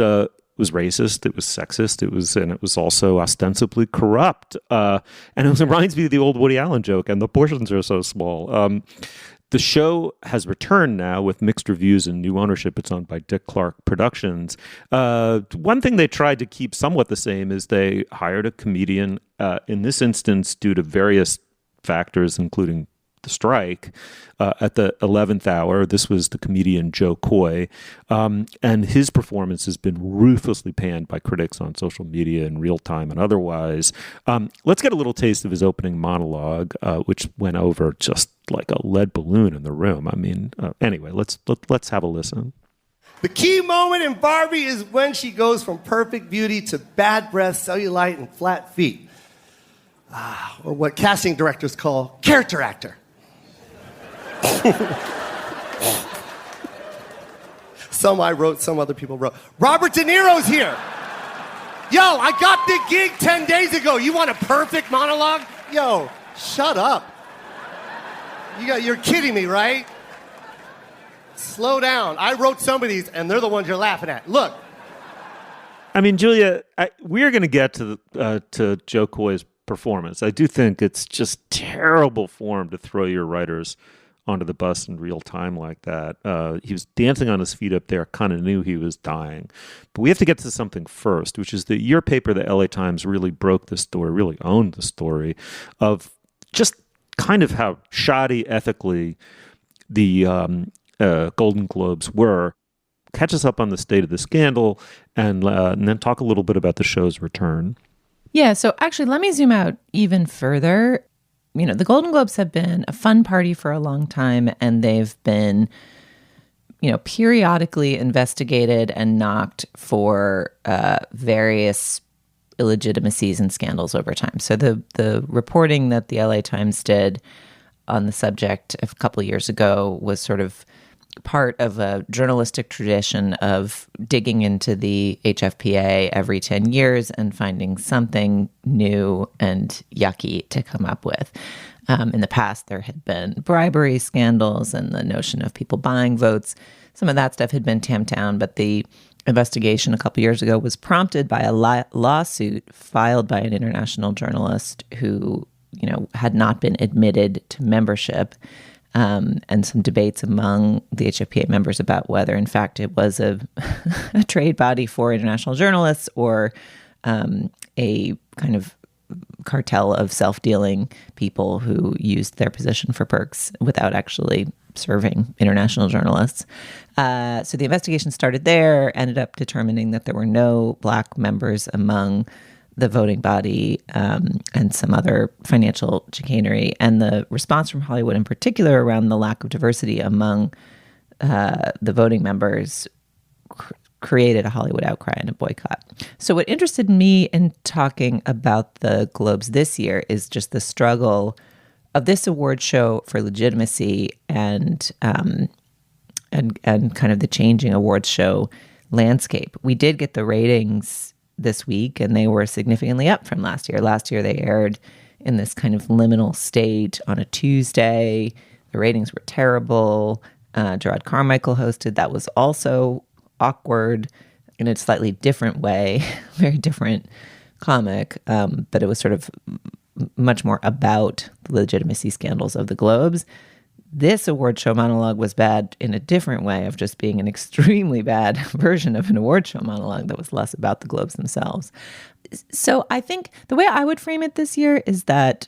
racist. It was sexist. It was also ostensibly corrupt. And it reminds me of the old Woody Allen joke. And the portions are so small. The show has returned now with mixed reviews and new ownership. It's owned by Dick Clark Productions. One thing they tried to keep somewhat the same is they hired a comedian, in this instance, due to various factors, including the strike, at the 11th hour. This was the comedian Joe Coy. And his performance has been ruthlessly panned by critics on social media in real time and otherwise. Let's get a little taste of his opening monologue, which went over just like a lead balloon in the room. I mean, anyway, let's have a listen. The key moment in Barbie is when she goes from perfect beauty to bad breath, cellulite, and flat feet. Or what casting directors call character actor. Some I wrote, some other people wrote. Robert De Niro's here. Yo, I got the gig 10 days ago. You want a perfect monologue? Yo, shut up. You're kidding me, right? Slow down. I wrote some of these, and they're the ones you're laughing at. Look. I mean, Julia, we're going to get to Joe Coy's performance. I do think it's just terrible form to throw your writers onto the bus in real time like that. He was dancing on his feet up there, kind of knew he was dying. But we have to get to something first, which is that your paper, the LA Times, really broke the story, really owned the story of just kind of how shoddy ethically the Golden Globes were. Catch us up on the state of the scandal and then talk a little bit about the show's return. Yeah, so actually, let me zoom out even further. The Golden Globes have been a fun party for a long time, and they've been, periodically investigated and knocked for various illegitimacies and scandals over time. So the reporting that the LA Times did on the subject a couple of years ago was sort of part of a journalistic tradition of digging into the HFPA every 10 years and finding something new and yucky to come up with. In the past, there had been bribery scandals and the notion of people buying votes. Some of that stuff had been tamped down, but the investigation a couple years ago was prompted by a lawsuit filed by an international journalist who, had not been admitted to membership and some debates among the HFPA members about whether, in fact, it was a trade body for international journalists or a kind of cartel of self-dealing people who used their position for perks without actually serving international journalists. So the investigation started there, ended up determining that there were no Black members among the voting body and some other financial chicanery. And the response from Hollywood in particular around the lack of diversity among the voting members created a Hollywood outcry and a boycott. So what interested me in talking about the Globes this year is just the struggle of this award show for legitimacy and kind of the changing awards show landscape. We did get the ratings this week, and they were significantly up from last year. Last year, they aired in this kind of liminal state on a Tuesday. The ratings were terrible. Gerard Carmichael hosted. That was also awkward in a slightly different way, very different comic, but it was sort of much more about the legitimacy scandals of the Globes. This award show monologue was bad in a different way of just being an extremely bad version of an award show monologue that was less about the Globes themselves. So I think the way I would frame it this year is that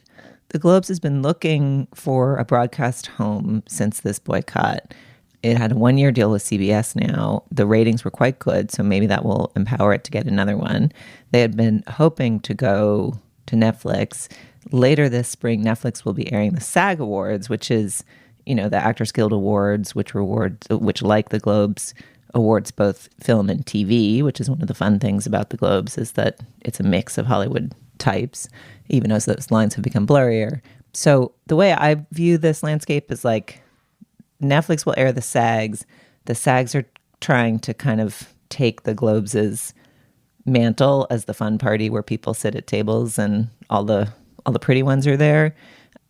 the Globes has been looking for a broadcast home since this boycott. It had a one-year deal with CBS now. The ratings were quite good, so maybe that will empower it to get another one. They had been hoping to go to Netflix. Later this spring, Netflix will be airing the SAG Awards, which is, you know, the Actors Guild Awards, which like the Globes, awards both film and TV, which is one of the fun things about the Globes is that it's a mix of Hollywood types, even as those lines have become blurrier. So the way I view this landscape is like Netflix will air the SAGs. The SAGs are trying to kind of take the Globes' mantle as the fun party where people sit at tables and all the pretty ones are there.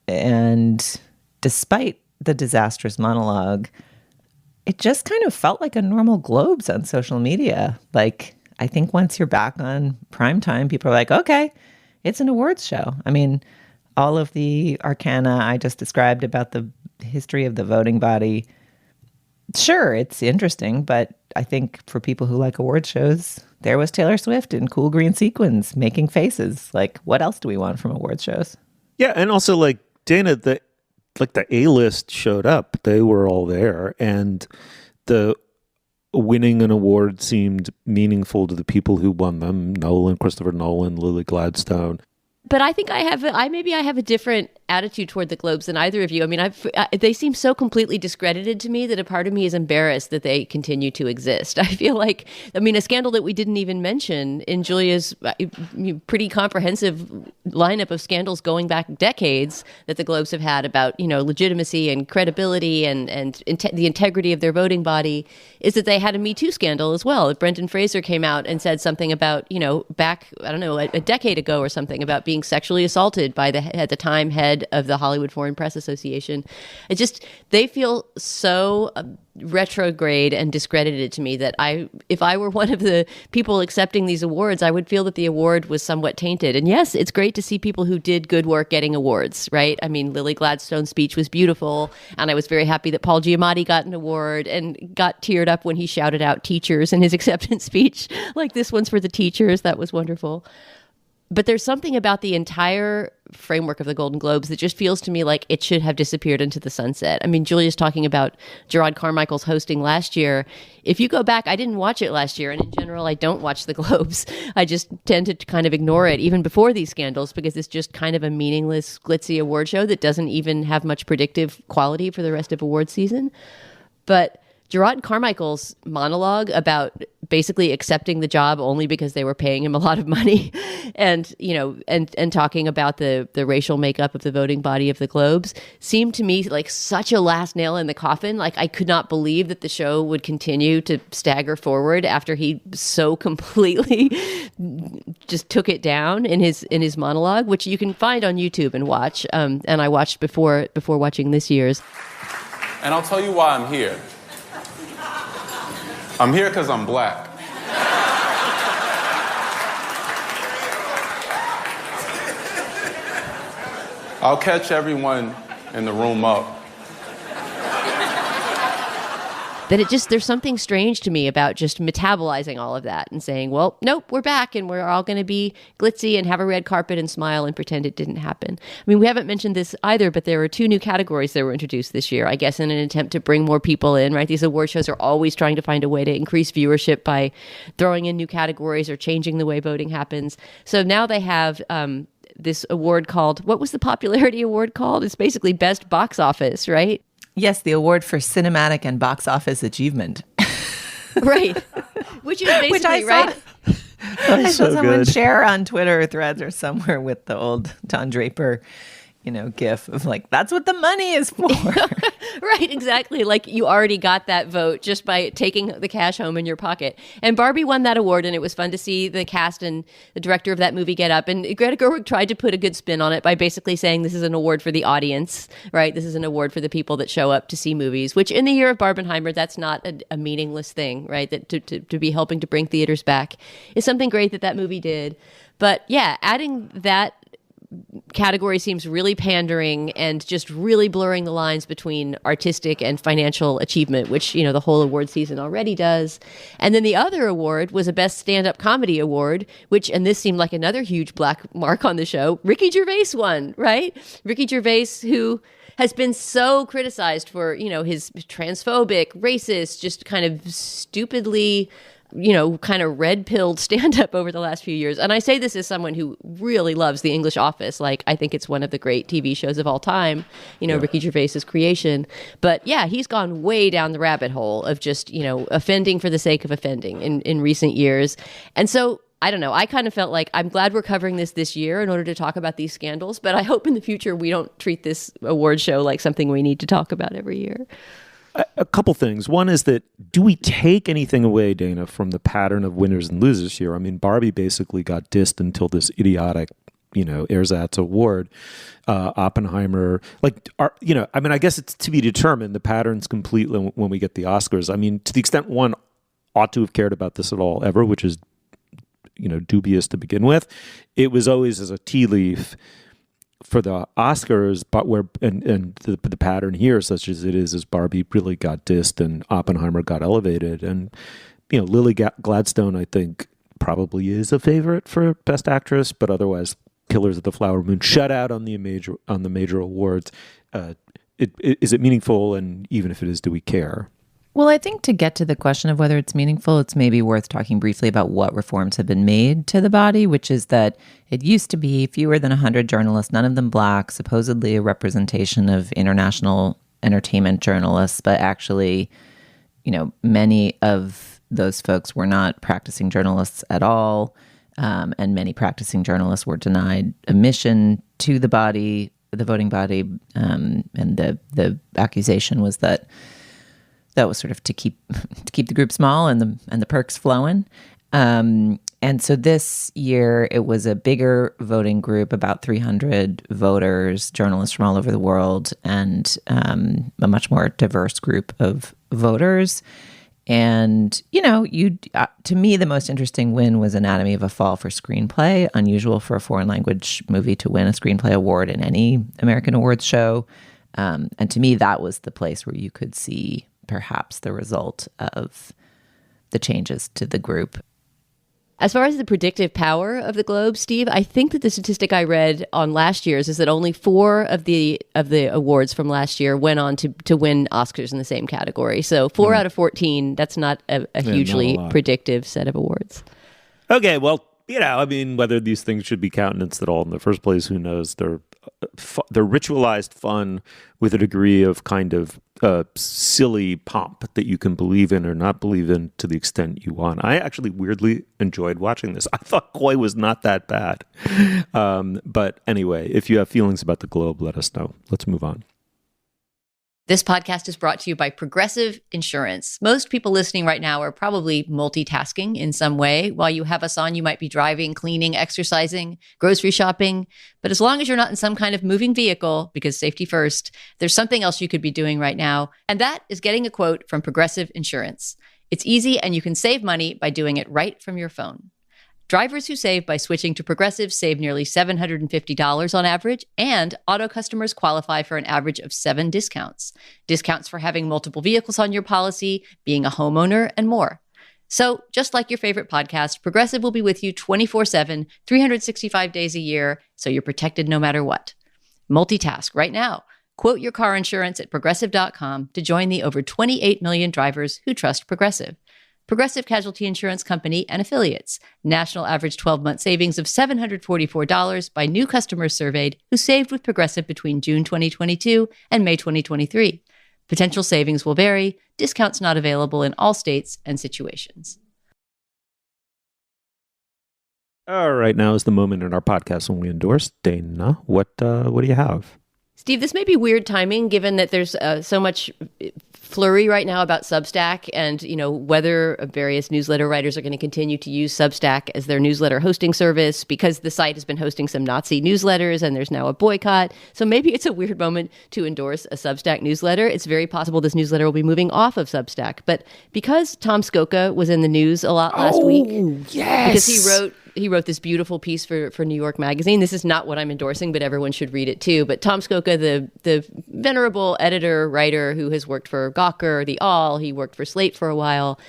And despite the disastrous monologue, it just kind of felt like a normal Globes on social media. Like, I think once you're back on primetime, people are like, okay, it's an awards show. I mean, all of the arcana I just described about the history of the voting body, sure, it's interesting, but I think for people who like award shows, there was Taylor Swift in cool green sequins making faces. Like, what else do we want from award shows? Yeah, and also, like, Dana, the A-list showed up. They were all there, and the winning an award seemed meaningful to the people who won them. Christopher Nolan, Lily Gladstone. But I think I have a different attitude toward the Globes than either of you. I mean, they seem so completely discredited to me that a part of me is embarrassed that they continue to exist. I feel like, I mean, a scandal that we didn't even mention in Julia's pretty comprehensive lineup of scandals going back decades that the Globes have had about, you know, legitimacy and credibility and the integrity of their voting body is that they had a Me Too scandal as well. Brendan Fraser came out and said something about, you know, back, I don't know, a decade ago or something about being sexually assaulted by at the time head of the Hollywood Foreign Press Association. They feel so retrograde and discredited to me that if I were one of the people accepting these awards, I would feel that the award was somewhat tainted. And yes, it's great to see people who did good work getting awards, right? I mean, Lily Gladstone's speech was beautiful, and I was very happy that Paul Giamatti got an award and got teared up when he shouted out teachers in his acceptance speech, like, this one's for the teachers. That was wonderful. But there's something about the entire framework of the Golden Globes that just feels to me like it should have disappeared into the sunset. I mean, Julia's talking about Gerard Carmichael's hosting last year. If you go back, I didn't watch it last year, and in general, I don't watch the Globes. I just tend to kind of ignore it, even before these scandals, because it's just kind of a meaningless, glitzy award show that doesn't even have much predictive quality for the rest of award season. But Gerard Carmichael's monologue about basically accepting the job only because they were paying him a lot of money and, you know, and talking about the racial makeup of the voting body of the Globes seemed to me like such a last nail in the coffin. Like, I could not believe that the show would continue to stagger forward after he so completely just took it down in his monologue, which you can find on YouTube and watch. And I watched before watching this year's. And I'll tell you why I'm here. I'm here because I'm black. I'll catch everyone in the room up that there's something strange to me about just metabolizing all of that and saying, well, nope, we're back and we're all going to be glitzy and have a red carpet and smile and pretend it didn't happen. I mean, we haven't mentioned this either, but there were 2 new categories that were introduced this year, I guess, in an attempt to bring more people in, right? These award shows are always trying to find a way to increase viewership by throwing in new categories or changing the way voting happens. So now they have this award called, what was the popularity award called? It's basically Best Box Office, right? Yes, the award for cinematic and box office achievement. Right. Which is basically, Which I right? I saw someone share on Twitter or Threads or somewhere with the old Don Draper, gif of like, that's what the money is for. Right, exactly. Like you already got that vote just by taking the cash home in your pocket. And Barbie won that award, and it was fun to see the cast and the director of that movie get up. And Greta Gerwig tried to put a good spin on it by basically saying this is an award for the audience, right? This is an award for the people that show up to see movies, which in the year of Barbenheimer, that's not a meaningless thing, right? That to be helping to bring theaters back is something great that movie did. But yeah, adding that category seems really pandering and just really blurring the lines between artistic and financial achievement, which, the whole award season already does. And then the other award was a Best Stand-Up Comedy Award, which, and this seemed like another huge black mark on the show, Ricky Gervais won, right? Ricky Gervais, who has been so criticized for, his transphobic, racist, just kind of stupidly kind of red-pilled stand-up over the last few years. And I say this as someone who really loves The English Office. Like, I think it's one of the great TV shows of all time, Ricky Gervais's creation. But yeah, he's gone way down the rabbit hole of just, offending for the sake of offending in recent years. And so, I don't know, I kind of felt like I'm glad we're covering this year in order to talk about these scandals, but I hope in the future we don't treat this award show like something we need to talk about every year. A couple things. One is that, do we take anything away, Dana, from the pattern of winners and losers here? I mean, Barbie basically got dissed until this idiotic, ersatz award. Oppenheimer, I guess it's to be determined. The pattern's complete when we get the Oscars. I mean, to the extent one ought to have cared about this at all ever, which is, dubious to begin with, it was always as a tea leaf for the Oscars, but the pattern here, such as it is Barbie really got dissed and Oppenheimer got elevated, and Lily Gladstone, I think, probably is a favorite for Best Actress, but otherwise, Killers of the Flower Moon shut out on the major awards. Is it meaningful? And even if it is, do we care? Well, I think to get to the question of whether it's meaningful, it's maybe worth talking briefly about what reforms have been made to the body, which is that it used to be fewer than 100 journalists, none of them black, supposedly a representation of international entertainment journalists, but actually, many of those folks were not practicing journalists at all, and many practicing journalists were denied admission to the body, the voting body, and the accusation was that was sort of to keep the group small and the perks flowing. And so this year it was a bigger voting group, about 300 voters, journalists from all over the world, and a much more diverse group of voters. And, to me, the most interesting win was Anatomy of a Fall for screenplay, unusual for a foreign language movie to win a screenplay award in any American awards show. And to me, that was the place where you could see perhaps the result of the changes to the group. As far as the predictive power of the Globe, Steve, I think that the statistic I read on last year's is that only 4 of the awards from last year went on to win Oscars in the same category. So 4 out of 14, that's not a hugely predictive set of awards. Okay, well, whether these things should be countenanced at all in the first place, who knows? They're ritualized fun with a degree of kind of silly pomp that you can believe in or not believe in to the extent you want. I actually weirdly enjoyed watching this. I thought Koi was not that bad. But anyway, if you have feelings about the Globe, let us know. Let's move on. This podcast is brought to you by Progressive Insurance. Most people listening right now are probably multitasking in some way. While you have us on, you might be driving, cleaning, exercising, grocery shopping. But as long as you're not in some kind of moving vehicle, because safety first, there's something else you could be doing right now. And that is getting a quote from Progressive Insurance. It's easy and you can save money by doing it right from your phone. Drivers who save by switching to Progressive save nearly $750 on average, and auto customers qualify for an average of 7 discounts. Discounts for having multiple vehicles on your policy, being a homeowner, and more. So, just like your favorite podcast, Progressive will be with you 24/7, 365 days a year, so you're protected no matter what. Multitask right now. Quote your car insurance at Progressive.com to join the over 28 million drivers who trust Progressive. Progressive Casualty Insurance Company and Affiliates. National average 12-month savings of $744 by new customers surveyed who saved with Progressive between June 2022 and May 2023. Potential savings will vary. Discounts not available in all states and situations. All right, now is the moment in our podcast when we endorse. Dana, what do you have? Steve, this may be weird timing given that there's so much flurry right now about Substack and, whether various newsletter writers are going to continue to use Substack as their newsletter hosting service because the site has been hosting some Nazi newsletters and there's now a boycott. So maybe it's a weird moment to endorse a Substack newsletter. It's very possible this newsletter will be moving off of Substack. But because Tom Skoka was in the news a lot last week, yes, because he wrote this beautiful piece for New York Magazine. This is not what I'm endorsing, but everyone should read it too. But Tom Skoka, the venerable editor, writer who has worked for Gawker, The Awl, he worked for Slate for a while.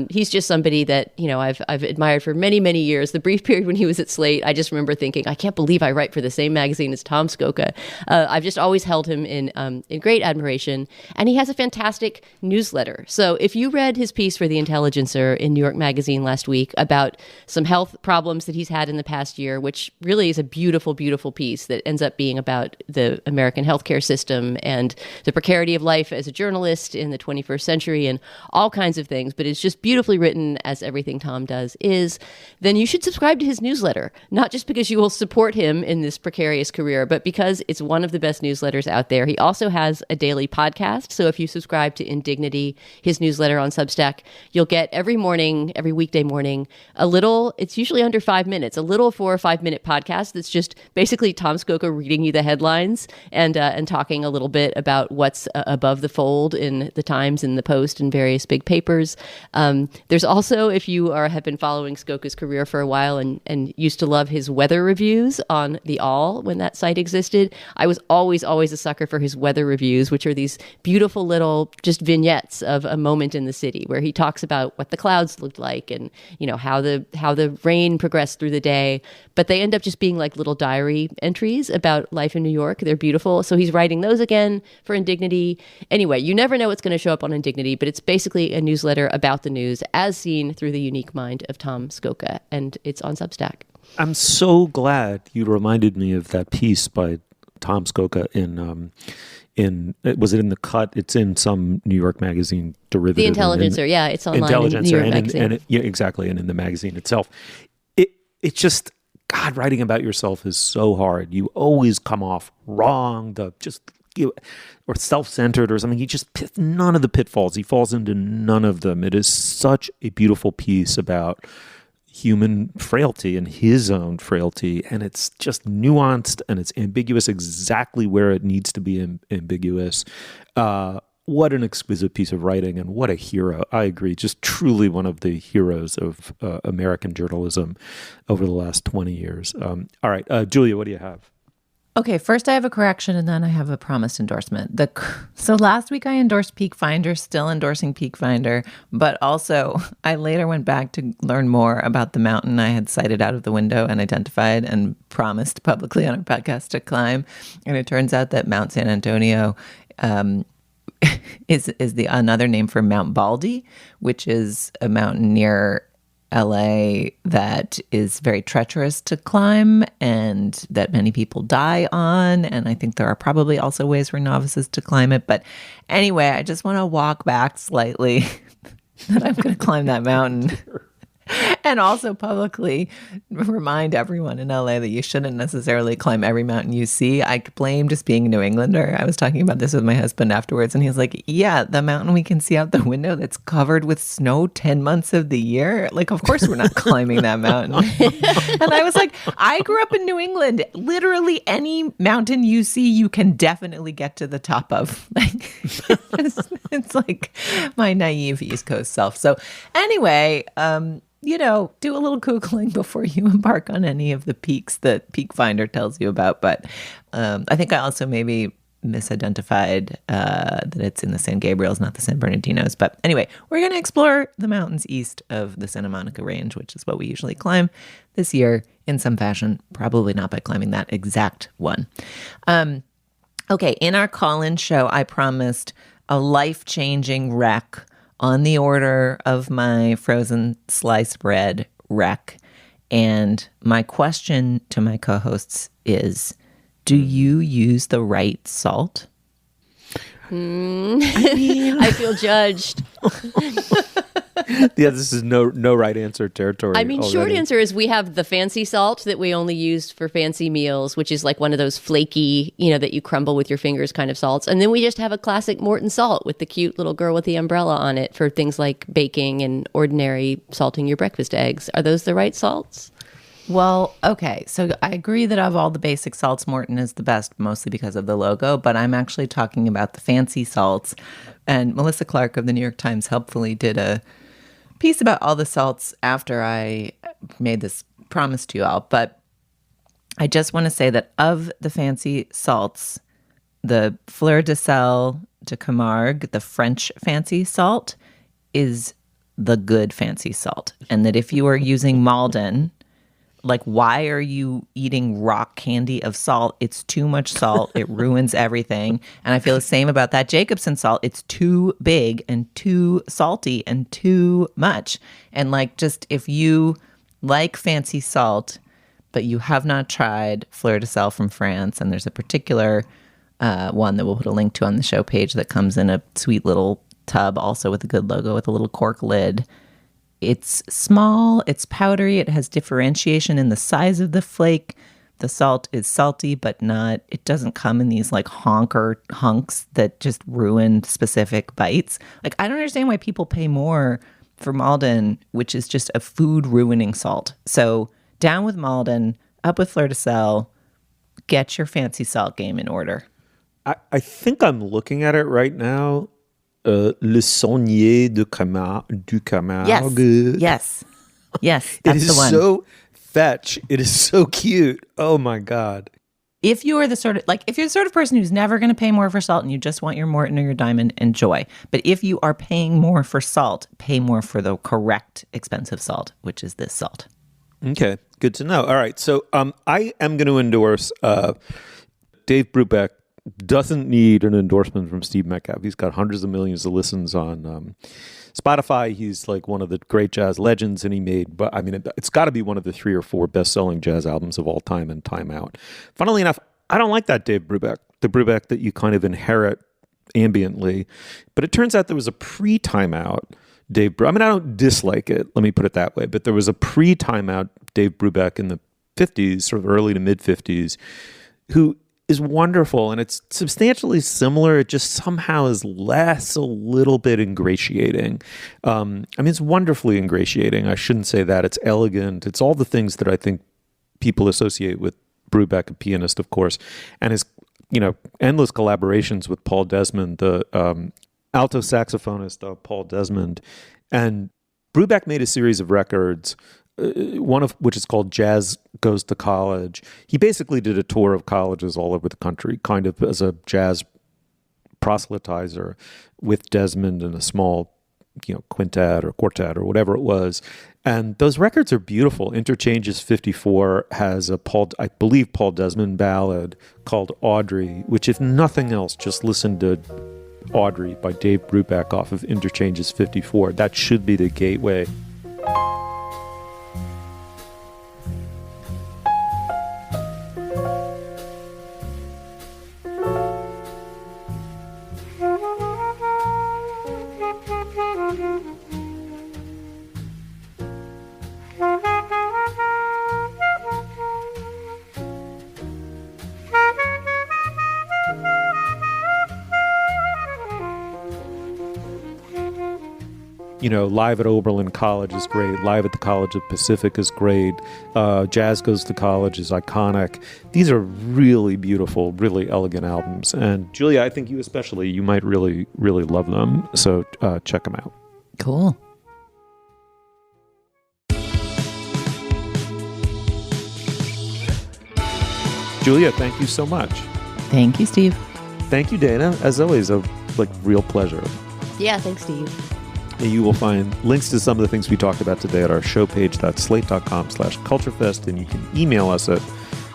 He's just somebody that, I've admired for many, many years. The brief period when he was at Slate, I just remember thinking, I can't believe I write for the same magazine as Tom Skoka. I've just always held him in great admiration. And he has a fantastic newsletter. So if you read his piece for The Intelligencer in New York Magazine last week about some health problems that he's had in the past year, which really is a beautiful, beautiful piece that ends up being about the American healthcare system and the precarity of life as a journalist in the 21st century and all kinds of things, but it's just beautifully written, as everything Tom does is, then you should subscribe to his newsletter, not just because you will support him in this precarious career, but because it's one of the best newsletters out there. He also has a daily podcast, so if you subscribe to Indignity, his newsletter on Substack, you'll get every weekday morning, it's usually under 5 minutes, a little 4 or 5 minute podcast that's just basically Tom Skoka reading you the headlines and talking a little bit about what's above the fold in the Times and the Post and various big papers. There's also, if you have been following Skoka's career for a while and used to love his weather reviews on The Awl when that site existed, I was always a sucker for his weather reviews, which are these beautiful little just vignettes of a moment in the city where he talks about what the clouds looked like and how the rain progressed through the day, but they end up just being like little diary entries about life in New York. They're beautiful. So he's writing those again for Indignity. Anyway, you never know what's going to show up on Indignity, but it's basically a newsletter about the news as seen through the unique mind of Tom Skoka, and it's on Substack. I'm so glad you reminded me of that piece by Tom Skoka was it in The Cut? It's in some New York Magazine derivative. The Intelligencer, yeah, it's online in New York Magazine. Yeah, exactly, and in the magazine itself. It's just, God, writing about yourself is so hard. You always come off wrong, or self-centered or something. He just none of the pitfalls. He falls into none of them. It is such a beautiful piece about human frailty and his own frailty, and it's just nuanced and it's ambiguous exactly where it needs to be ambiguous. What an exquisite piece of writing, and what a hero. I agree. Just truly one of the heroes of American journalism over the last 20 years. All right, Julia, what do you have? Okay, first I have a correction and then I have a promised endorsement. So last week I endorsed Peak Finder, still endorsing Peak Finder, but also I later went back to learn more about the mountain I had sighted out of the window and identified and promised publicly on our podcast to climb. And it turns out that Mount San Antonio is the another name for Mount Baldy, which is a mountain near LA that is very treacherous to climb and that many people die on. And I think there are probably also ways for novices to climb it. But anyway, I just want to walk back slightly that I'm going to climb that mountain. And also publicly remind everyone in LA that you shouldn't necessarily climb every mountain you see. I blame just being a New Englander. I was talking about this with my husband afterwards, and he was like, yeah, the mountain we can see out the window that's covered with snow 10 months of the year. Like, of course we're not climbing that mountain. And I was like, I grew up in New England. Literally any mountain you see, you can definitely get to the top of. Like, it's like my naive East Coast self. So anyway, do a little Googling before you embark on any of the peaks that Peak Finder tells you about. But I think I also maybe misidentified that it's in the San Gabriels, not the San Bernardinos. But anyway, we're going to explore the mountains east of the Santa Monica Range, which is what we usually climb this year in some fashion, probably not by climbing that exact one. Okay, in our call-in show, I promised a life-changing wreck on the order of my frozen sliced bread wreck. And my question to my co-hosts is, do you use the right salt? I feel judged. Yeah, this is no right answer territory. I mean, short answer is we have the fancy salt that we only use for fancy meals, which is like one of those flaky, that you crumble with your fingers kind of salts. And then we just have a classic Morton salt with the cute little girl with the umbrella on it for things like baking and ordinary salting your breakfast eggs. Are those the right salts? Well, okay. So I agree that of all the basic salts, Morton is the best, mostly because of the logo. But I'm actually talking about the fancy salts. And Melissa Clark of the New York Times helpfully did a piece about all the salts after I made this promise to you all. But I just want to say that of the fancy salts, the Fleur de Sel de Camargue, the French fancy salt, is the good fancy salt. And that if you are using Malden, why are you eating rock candy of salt? It's too much salt. It ruins everything. And I feel the same about that Jacobson salt. It's too big and too salty and too much. And just if you like fancy salt, but you have not tried Fleur de Sel from France, and there's a particular one that we'll put a link to on the show page that comes in a sweet little tub, also with a good logo with a little cork lid. It's small, it's powdery, it has differentiation in the size of the flake. The salt is salty, but it doesn't come in these hunks that just ruin specific bites. I don't understand why people pay more for Malden, which is just a food ruining salt. So down with Malden, up with Fleur de Sel, get your fancy salt game in order. I think I'm looking at it right now. Le Saunier du Camargue. Yes. That's it is the one. So fetch. It is so cute. Oh my God. If you are the sort of person who's never going to pay more for salt and you just want your Morton or your Diamond, enjoy. But if you are paying more for salt, pay more for the correct expensive salt, which is this salt. Okay, good to know. All right, so I am going to endorse Dave Brubeck. Doesn't need an endorsement from Steve Metcalf. He's got hundreds of millions of listens on Spotify. He's one of the great jazz legends, and he made, but I mean, it's got to be one of the 3 or 4 best-selling jazz albums of all time and Time Out. Funnily enough, I don't like that Dave Brubeck, the Brubeck that you kind of inherit ambiently. But it turns out there was a pre-Time Out Dave Brubeck. I mean, I don't dislike it, let me put it that way, but there was a pre-Time Out Dave Brubeck in the 50s, sort of early to mid-50s, who is wonderful, and it's substantially similar. It just somehow is less a little bit ingratiating. I mean, it's wonderfully ingratiating. I shouldn't say that. It's elegant. It's all the things that I think people associate with Brubeck, a pianist, of course, and his endless collaborations with Paul Desmond, the alto saxophonist Paul Desmond. And Brubeck made a series of records, one of which is called Jazz Goes to College. He basically did a tour of colleges all over the country, kind of as a jazz proselytizer with Desmond and a small, quintet or quartet or whatever it was. And those records are beautiful. Interchanges 54 has I believe Paul Desmond ballad called Audrey, which if nothing else, just listen to Audrey by Dave Brubeck off of Interchanges 54. That should be the gateway. Live at Oberlin College is great. Live at the College of Pacific is great. Jazz Goes to College is iconic. These are really beautiful, really elegant albums. And Julia, I think you might really, really love them. So check them out. Cool. Julia, thank you so much. Thank you, Steve. Thank you, Dana. As always, a real pleasure. Yeah, thanks, Steve. You will find links to some of the things we talked about today at our show page, that's slate.com/culturefest, and you can email us at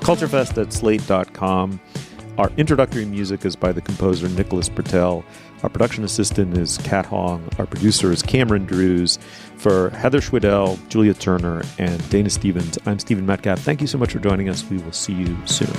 culturefest@slate.com. Our introductory music is by the composer Nicholas Bertel. Our production assistant is Kat Hong. Our producer is Cameron Drews. For Heather Schwedel, Julia Turner, and Dana Stevens, I'm Stephen Metcalf. Thank you so much for joining us. We will see you soon.